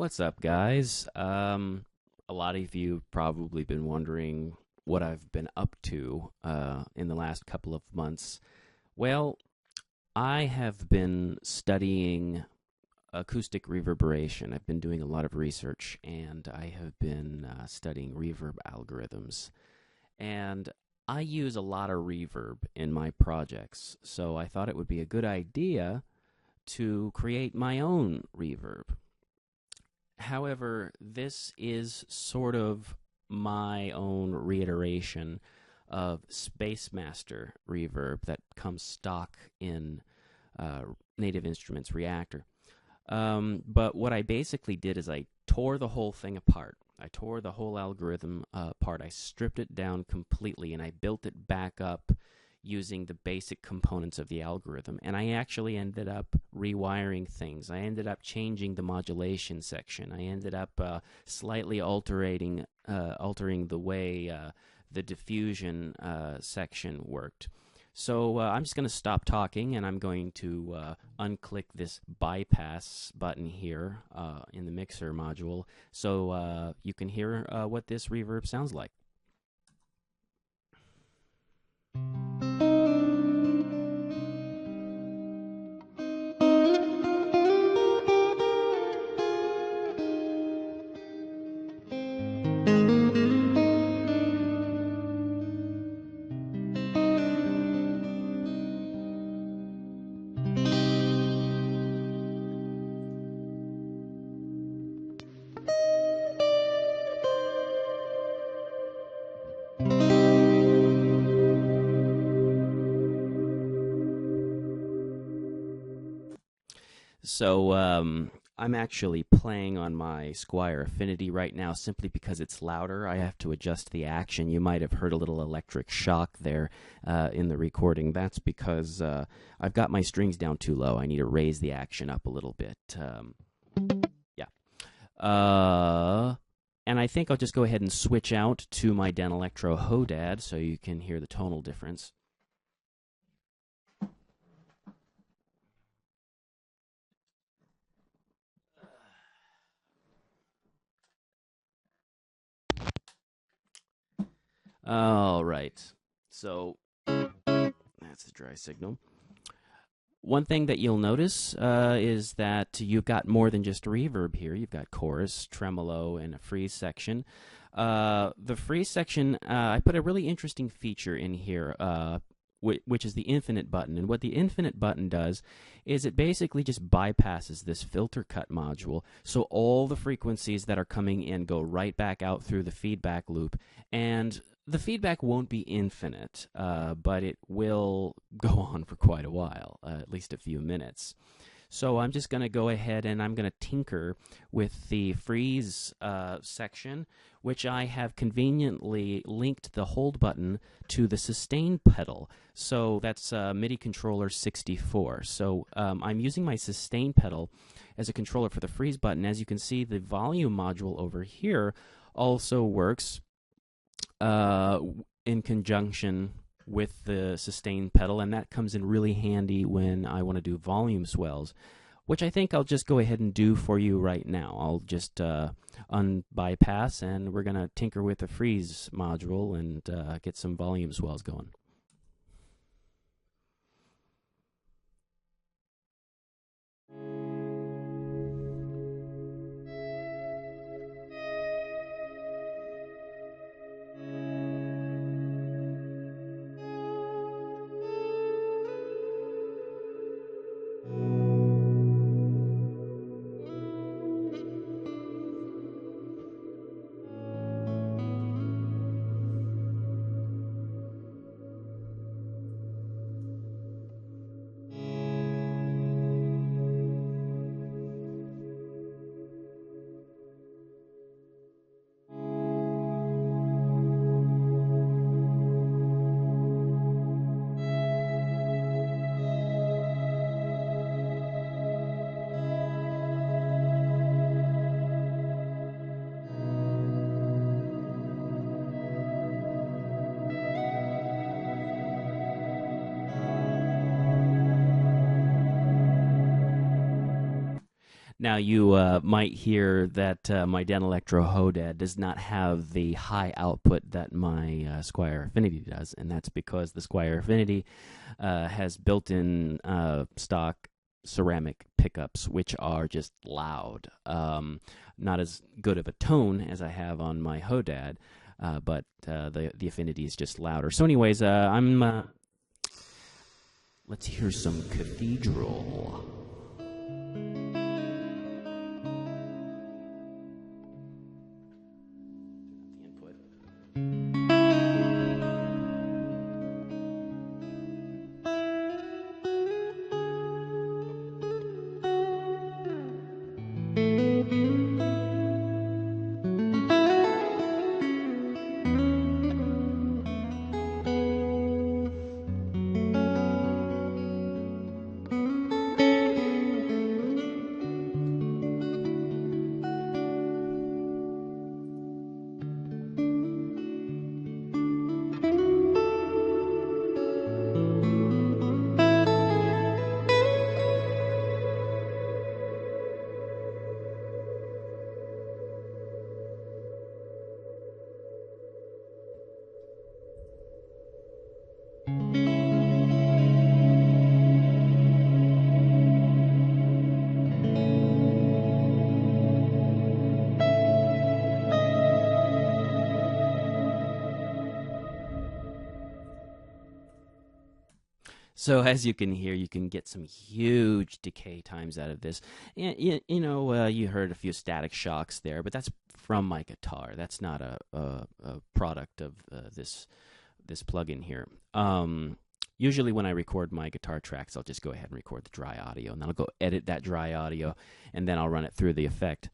What's up, guys? A lot of you probably been wondering what I've been up to in the last couple of months. Well, I have been studying acoustic reverberation. I've been doing a lot of research, and I have been studying reverb algorithms. And I use a lot of reverb in my projects, so I thought it would be a good idea to create my own reverb. However, this is sort of my own reiteration of Space Master reverb that comes stock in Native Instruments Reaktor. But what I basically did is I tore the whole thing apart. I tore the whole algorithm apart. I stripped it down completely, and I built it back up using the basic components of the algorithm. And I actually ended up rewiring things. I ended up changing the modulation section. I ended up slightly altering the way the diffusion section worked. So I'm just going to stop talking, and I'm going to unclick this bypass button here in the mixer module so you can hear what this reverb sounds like. So I'm actually playing on my Squire Affinity right now simply because it's louder. I have to adjust the action. You might have heard a little electric shock there in the recording. That's because I've got my strings down too low. I need to raise the action up a little bit. Yeah. And I think I'll just go ahead and switch out to my Danelectro Hodad so you can hear the tonal difference. All right, so that's the dry signal. One thing that you'll notice is that you've got more than just reverb here. You've got chorus, tremolo, and a freeze section. The freeze section, I put a really interesting feature in here, which is the infinite button. And what the infinite button does is it basically just bypasses this filter cut module, so all the frequencies that are coming in go right back out through the feedback loop. And the feedback won't be infinite, but it will go on for quite a while, at least a few minutes. So I'm just going to go ahead and I'm going to tinker with the freeze section, which I have conveniently linked the hold button to the sustain pedal. So that's MIDI controller 64. So I'm using my sustain pedal as a controller for the freeze button. As you can see, the volume module over here also works in conjunction with the sustain pedal, and that comes in really handy when I want to do volume swells, which I think I'll just go ahead and do for you right now. I'll just unbypass, and we're going to tinker with the freeze module and get some volume swells going. Now, you might hear that my Dan Electro Hodad does not have the high output that my Squire Affinity does, and that's because the Squire Affinity has built-in stock ceramic pickups, which are just loud. Not as good of a tone as I have on my Hodad, but the Affinity is just louder. So anyways, let's hear some Cathedral. So as you can hear, you can get some huge decay times out of this. You know, you heard a few static shocks there, but that's from my guitar. That's not a product of this plugin here. Usually when I record my guitar tracks, I'll just go ahead and record the dry audio, and then I'll go edit that dry audio, and then I'll run it through the effect.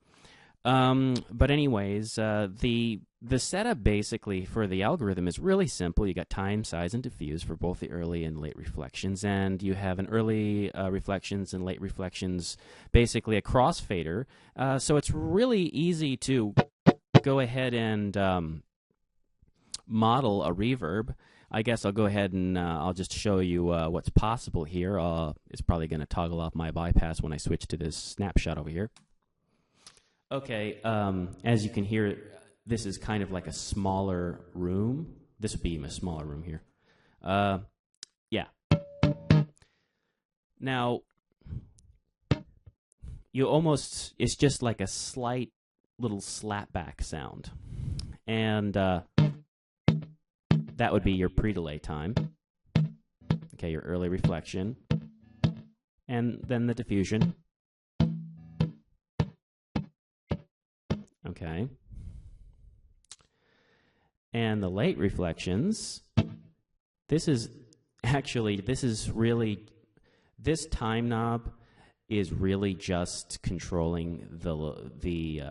But anyways, the setup basically for the algorithm is really simple. You got time, size, and diffuse for both the early and late reflections, and you have an early reflections and late reflections, basically a crossfader. So it's really easy to go ahead and model a reverb. I guess I'll go ahead and I'll just show you what's possible here. It's probably going to toggle off my bypass when I switch to this snapshot over here. Okay, as you can hear, this is kind of like a smaller room. This would be a smaller room here. Yeah. Now, it's just like a slight little slapback sound. And that would be your pre-delay time. Okay, your early reflection. And then the diffusion. Okay. And the late reflections, this time knob is really just controlling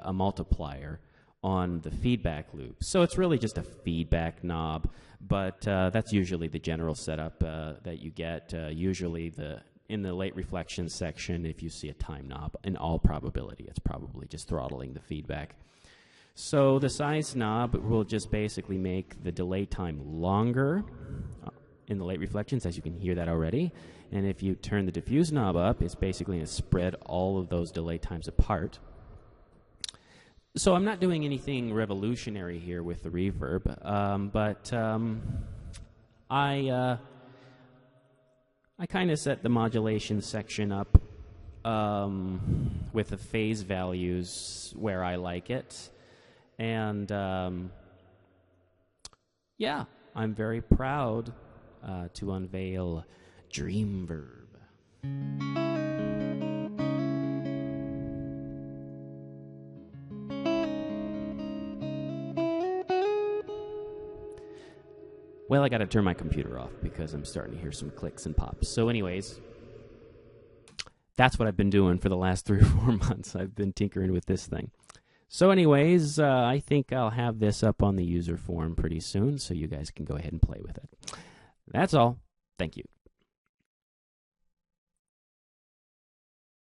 a multiplier on the feedback loop. So it's really just a feedback knob, but that's usually the general setup that you get. Usually in the late reflection section, if you see a time knob, in all probability, it's probably just throttling the feedback. So the size knob will just basically make the delay time longer in the late reflections, as you can hear that already. And if you turn the diffuse knob up, it's basically going to spread all of those delay times apart. So I'm not doing anything revolutionary here with the reverb, but I kind of set the modulation section up with the phase values where I like it. And yeah, I'm very proud to unveil DreamVerb. Well, I got to turn my computer off because I'm starting to hear some clicks and pops. So anyways, that's what I've been doing for the last 3 or 4 months. I've been tinkering with this thing. So anyways, I think I'll have this up on the user forum pretty soon, so you guys can go ahead and play with it. That's all. Thank you.